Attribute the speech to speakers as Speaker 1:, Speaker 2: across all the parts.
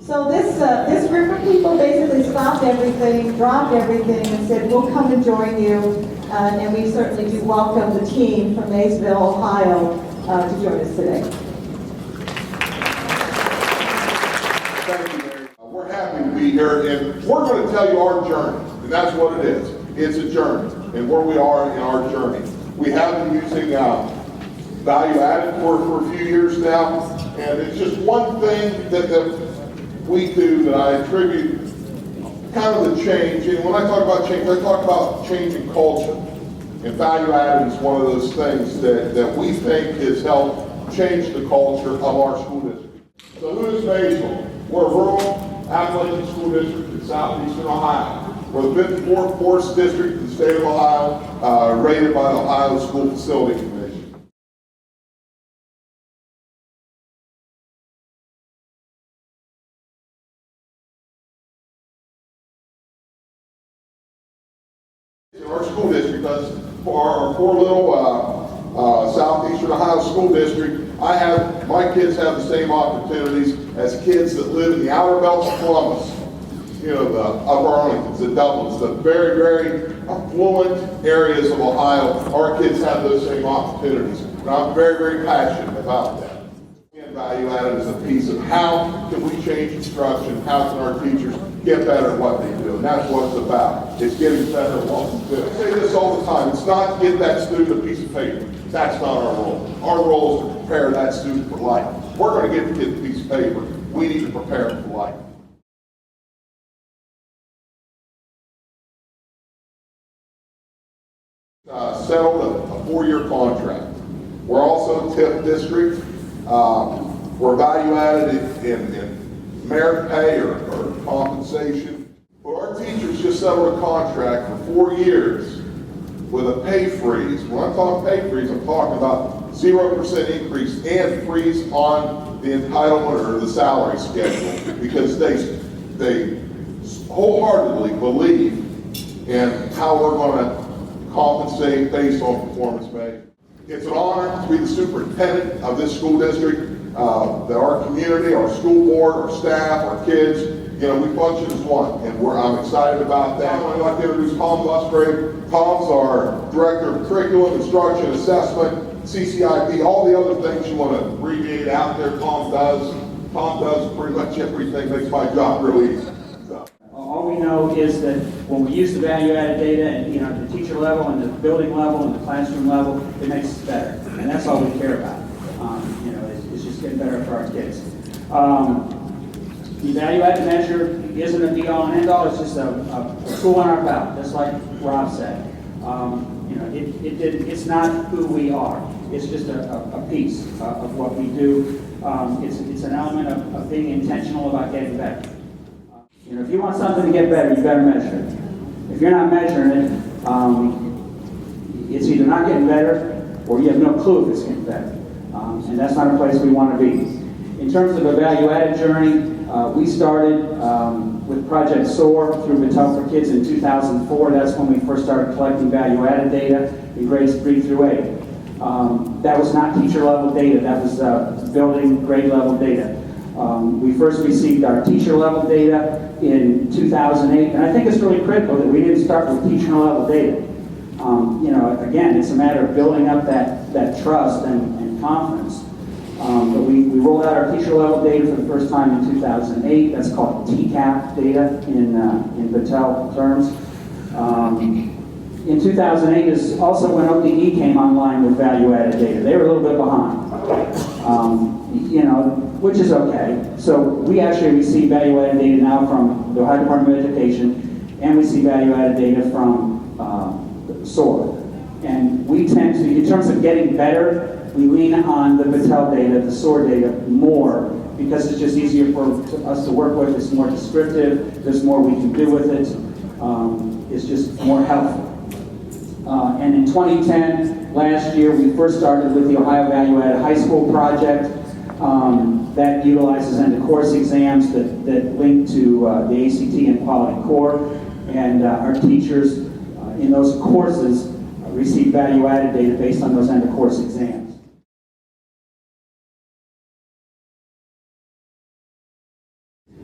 Speaker 1: So this group of people basically stopped everything, dropped everything, and said, we'll come and join you. And we certainly do welcome the team from Maysville, Ohio, to join us today.
Speaker 2: Thank you, Mary. We're happy to be here, and we're going to tell you our journey, and that's what it is. It's a journey, and where we are in our journey. We have been using value added for a few years now, and it's just one thing that we do that I attribute kind of the change. And when I talk about change, I talk about changing culture. And value added is one of those things that we think has helped change the culture of our school district. So who is Maysville? We're a rural athletic school district in southeastern Ohio. We're the 54th poorest district in the state of Ohio, rated by the Ohio School Facility Commission. Our school district does, for our poor little southeastern Ohio school district, my kids have the same opportunities as kids that live in the outer belts of Columbus, the Upper Arlingtons, the Dublins, the very, very affluent areas of Ohio. Our kids have those same opportunities. And I'm very, very passionate about that. And value added is a piece of how can we change instruction, how can our teachers get better at what they do, and that's what it's about. It's getting better at what we do. I say this all the time, it's not to get that student a piece of paper. That's not our role. Our role is to prepare that student for life. We're going to get the kid a piece of paper. We need to prepare them for life. Settled a 4-year contract. We're also a TIP district. We're value added in merit pay or compensation. But our teachers just settled a contract for 4 years with a pay freeze. When I'm talking pay freeze, I'm talking about 0% increase and freeze on the entitlement or the salary schedule, because they wholeheartedly believe in how we're going to compensate based on performance made. It's an honor to be the superintendent of this school district. That our community, our school board, our staff, our kids, we function as one, and I'm excited about that. I'd like to introduce Tom Musgrave. Tom's our Director of Curriculum, Instruction, Assessment, CCIP, all the other things you want to abbreviate out there, Tom does. Tom does pretty much everything, makes my job really easy. So.
Speaker 3: All we know is that when we use the value-added data at the teacher level and the building level and the classroom level, it makes us better, and that's all we care about. It's just getting better for our kids. The value-added measure isn't a be-all and end-all. It's just a tool on our belt, just like Rob said. It's not who we are. It's just a piece of what we do. It's an element of being intentional about getting better. If you want something to get better, you better measure it. If you're not measuring it, it's either not getting better or you have no clue if it's getting better. And that's not a place we want to be. In terms of a value-added journey, we started with Project SOAR through Battelle for Kids in 2004. That's when we first started collecting value-added data in grades 3 through 8. That was not teacher-level data. That was building grade-level data. We first received our teacher-level data in 2008, and I think it's really critical that we didn't start with teacher-level data. Again, it's a matter of building up that trust and confidence. But we rolled out our teacher-level data for the first time in 2008. That's called TCAP data in Battelle terms. In 2008 is also when ODE came online with value-added data. They were a little bit behind, which is okay. So we actually receive value-added data now from the Ohio Department of Education, and we see value-added data from SOAR. And we tend to, in terms of getting better, we lean on the Battelle data, the SOAR data, more, because it's just easier for us to work with. It's more descriptive. There's more we can do with it. It's just more helpful. And in 2010, last year, we first started with the Ohio Value Added High School project that utilizes end-of-course exams that link to the ACT and Quality Core. And our teachers in those courses receive value-added data based on those end-of-course exams.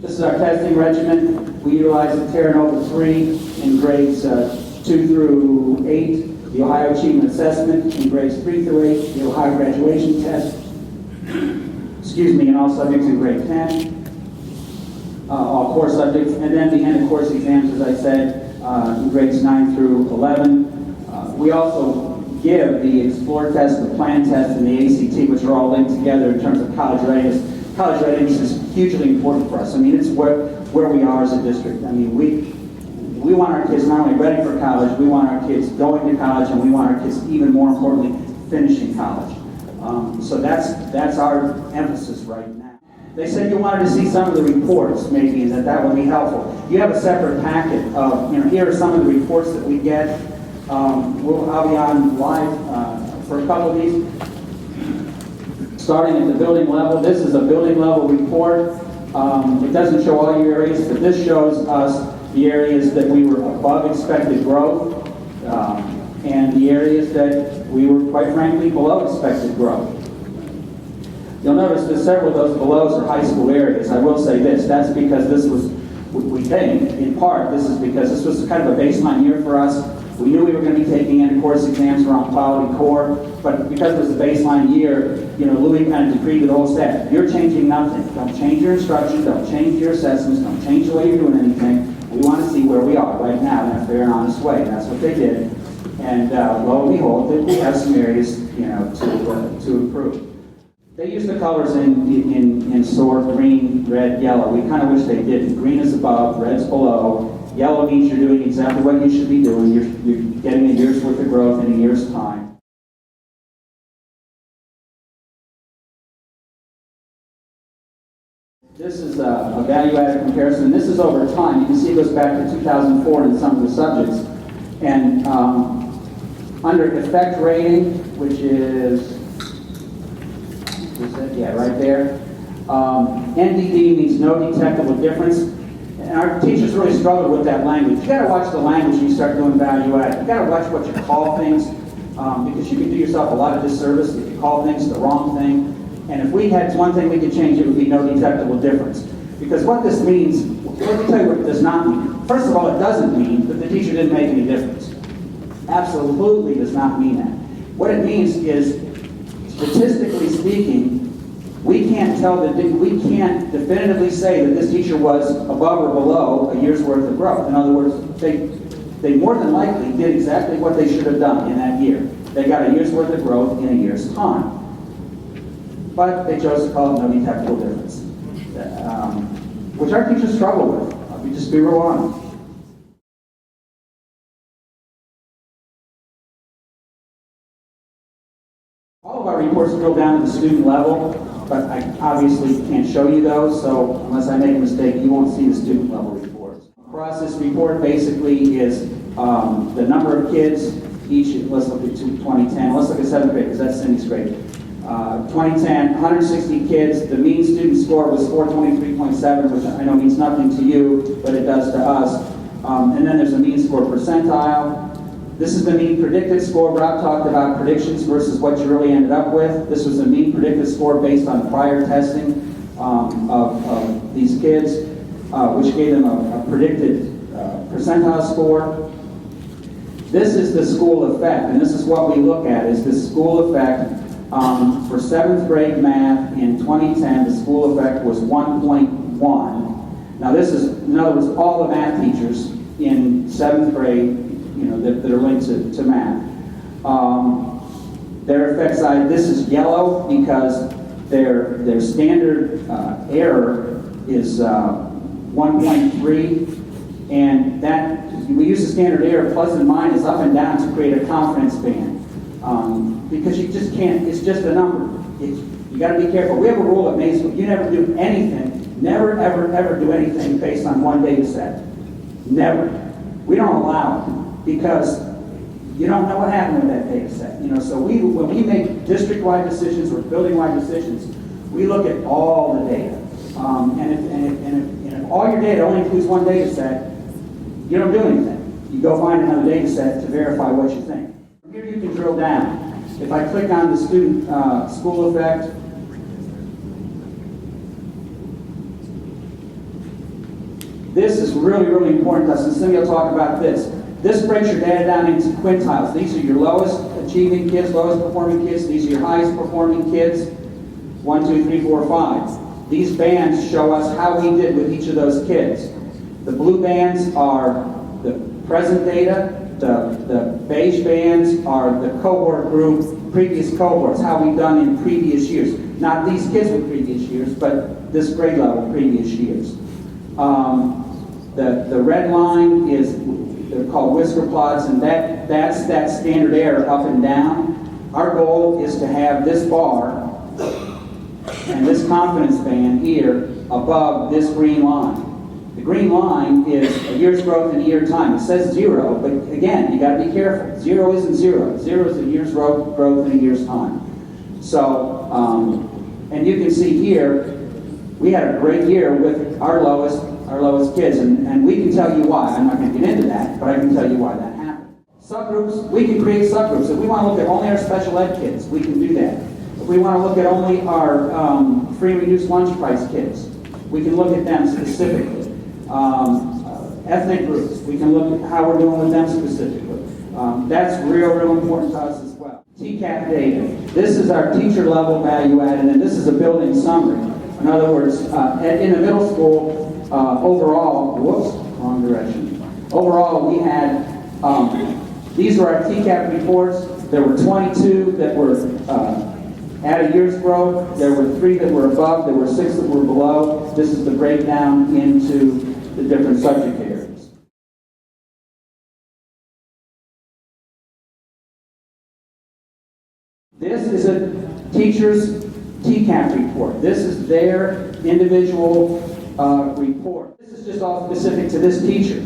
Speaker 3: This is our testing regimen. We utilize the Terranova 3 in grades 2 through 8, the Ohio Achievement Assessment in grades 3 through 8, the Ohio Graduation Test, and all subjects in grade 10, all core subjects, and then the end of course exams, as I said, in grades 9 through 11. We also give the Explore test, the Plan test, and the ACT, which are all linked together in terms of college readiness. College readiness is hugely important for us. I mean, it's where we are as a district. I mean, we want our kids not only ready for college, we want our kids going to college, and we want our kids, even more importantly, finishing college. So that's our emphasis right now. They said you wanted to see some of the reports, maybe, and that would be helpful. You have a separate packet of, here are some of the reports that we get. I'll be on live for a couple of these. Starting at the building level, this is a building level report. It doesn't show all your areas, but this shows us the areas that we were above expected growth and the areas that we were, quite frankly, below expected growth. You'll notice that several of those belows are high school areas. I will say this, that's because this was, we think, in part, this is because this was kind of a baseline year for us. We knew we were going to be taking end-of-course exams around quality core, but because it was a baseline year, Louis kind of decreed to the whole staff, you're changing nothing. Don't change your instruction, don't change your assessments, don't change the way you're doing anything. We want to see where we are right now in a fair and honest way. And that's what they did. And lo and behold, we have some areas, to improve. They use the colors in SOAR, green, red, yellow. We kind of wish they didn't. Green is above, red's below. Yellow means you're doing exactly what you should be doing. You're getting a year's worth of growth in a year's time. This is a value-added comparison. This is over time. You can see it goes back to 2004 in some of the subjects. And under effect rating, which is right there, NDD means no detectable difference. And our teachers really struggled with that language. You got to watch the language when you start doing value add. You got to watch what you call things, because you can do yourself a lot of disservice if you call things the wrong thing. And if we had one thing we could change, it would be no detectable difference. Because what this means, let me tell you what it does not mean. First of all, it doesn't mean that the teacher didn't make any difference. Absolutely does not mean that. What it means is, statistically speaking, we can't definitively say that this teacher was above or below a year's worth of growth. In other words, they more than likely did exactly what they should have done in that year. They got a year's worth of growth in a year's time. But they chose to call it no detectable difference, which our teachers struggle with. I'll just be real honest. All of our reports drill down to the student level, but I obviously can't show you those, so unless I make a mistake, you won't see the student level reports. Across this report basically is the number of kids each, let's look at 2010, let's look at 7th grade, because that's Cindy's grade. 2010, 160 kids, the mean student score was 423.7, which I know means nothing to you, but it does to us. And then there's a mean score percentile. This is the mean predicted score. Rob talked about predictions versus what you really ended up with. This was the mean predicted score based on prior testing of these kids, which gave them a predicted percentile score. This is the school effect, and this is what we look at, is the school effect. For 7th grade math in 2010, the school effect was 1.1. Now this is, in other words, all the math teachers in 7th grade, that are linked to math. Their effect size, this is yellow because their standard error is 1.3, and that, we use the standard error plus and minus up and down to create a confidence band. Because you just can't, it's just a number. You got to be careful. We have a rule at Maysville, you never do anything, never, ever, ever do anything based on one data set. Never. We don't allow it, because you don't know what happened with that data set. So when we make district-wide decisions or building-wide decisions, we look at all the data. And if all your data only includes one data set, you don't do anything. You go find another data set to verify what you think. Here you can drill down. If I click on the student school effect, This is really, really important to us, and Cindy will talk about this. This breaks your data down into quintiles. These are your lowest achieving kids, lowest performing kids. These are your highest performing kids. 1, 2, 3, 4, 5. These bands show us how we did with each of those kids. The blue bands are the present data. The beige bands are the cohort group, previous cohorts, how we've done in previous years. Not these kids with previous years, but this grade level previous years. The red line is, they're called whisker plots, and that's that standard error up and down. Our goal is to have this bar and this confidence band here above this green line. The green line is a year's growth in a year time. It says 0, but again, you got to be careful. 0 isn't 0. 0 is a year's growth in a year's time. So, and you can see here, we had a great year with our lowest kids, and we can tell you why. I'm not going to get into that, but I can tell you why that happened. Subgroups, we can create subgroups. If we want to look at only our special ed kids, we can do that. If we want to look at only our free and reduced lunch price kids, we can look at them specifically. Ethnic groups, we can look at how we're doing with them specifically. That's real important to us as well. TCAP data. This is our teacher level value added, and this is a building summary. In other words, in the middle school, overall, whoops, wrong direction. Overall, we had, these were our TCAP reports. There were 22 that were at a year's growth. There were 3 that were above. There were 6 that were below. This is the breakdown into the different subject areas. This is a teacher's TCAP report. This is their individual report. This is just all specific to this teacher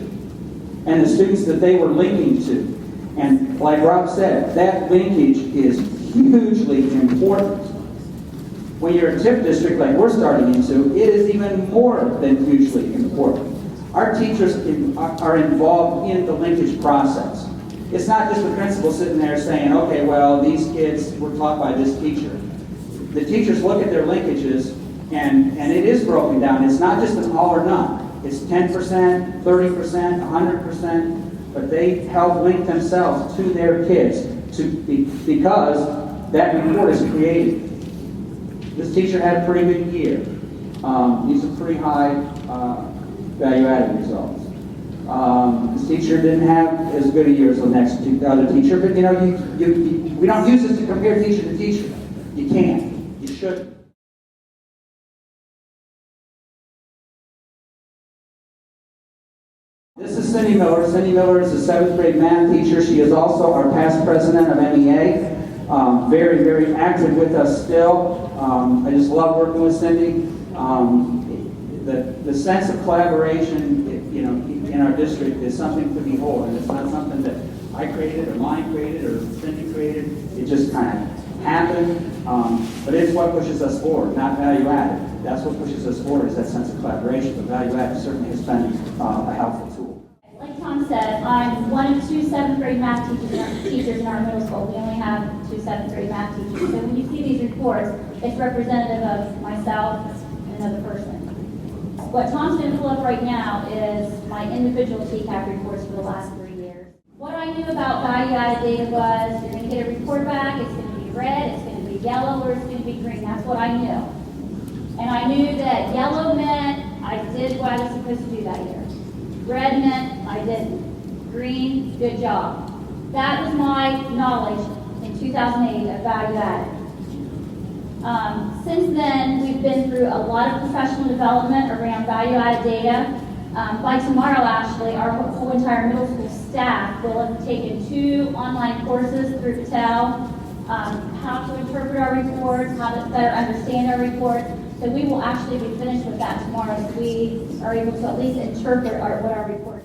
Speaker 3: and the students that they were linking to. And like Rob said, that linkage is hugely important. When you're a TIF district like we're starting into, it is even more than hugely important. Our teachers are involved in the linkage process. It's not just the principal sitting there saying, okay, well, these kids were taught by this teacher. The teachers look at their linkages, and it is broken down. It's not just an all or none. It's 10%, 30%, 100%, but they help link themselves to their kids because that report is created. This teacher had a pretty good year. These are pretty high value-added results. This teacher didn't have as good a year as the other teacher, but you know, we don't use this to compare teacher to teacher. You can't. You shouldn't. This is Cindy Miller. Cindy Miller is a 7th grade math teacher. She is also our past president of MEA. Very, very active with us still. I just love working with Cindy. The sense of collaboration, you know, in our district is something to behold. And it's not something that I created or mine created or Cindy created. It just kind of happened. But it's what pushes us forward, not value added. That's what pushes us forward is that sense of collaboration. But value added certainly has been a helpful tool.
Speaker 4: Like Tom said, I'm one of 2 7th grade math teachers in our middle school. We only have 2 7th grade math teachers. So when you see these reports, it's representative of myself and another person. What Tom's going to pull up right now is my individual TCAP reports for the last 3 years. What I knew about value-added data was you're going to get a report back, it's going to be red, it's going to be yellow, or it's going to be green. That's what I knew. And I knew that yellow meant I did what I was supposed to do that year. Red meant I didn't. Green, good job. That was my knowledge in 2008 of value-added. Since then, we've been through a lot of professional development around value-added data. By tomorrow, actually, our whole entire middle school staff will have taken 2 online courses through Patel, how to interpret our reports, how to better understand our reports. So we will actually be finished with that tomorrow, so we are able to at least interpret what our report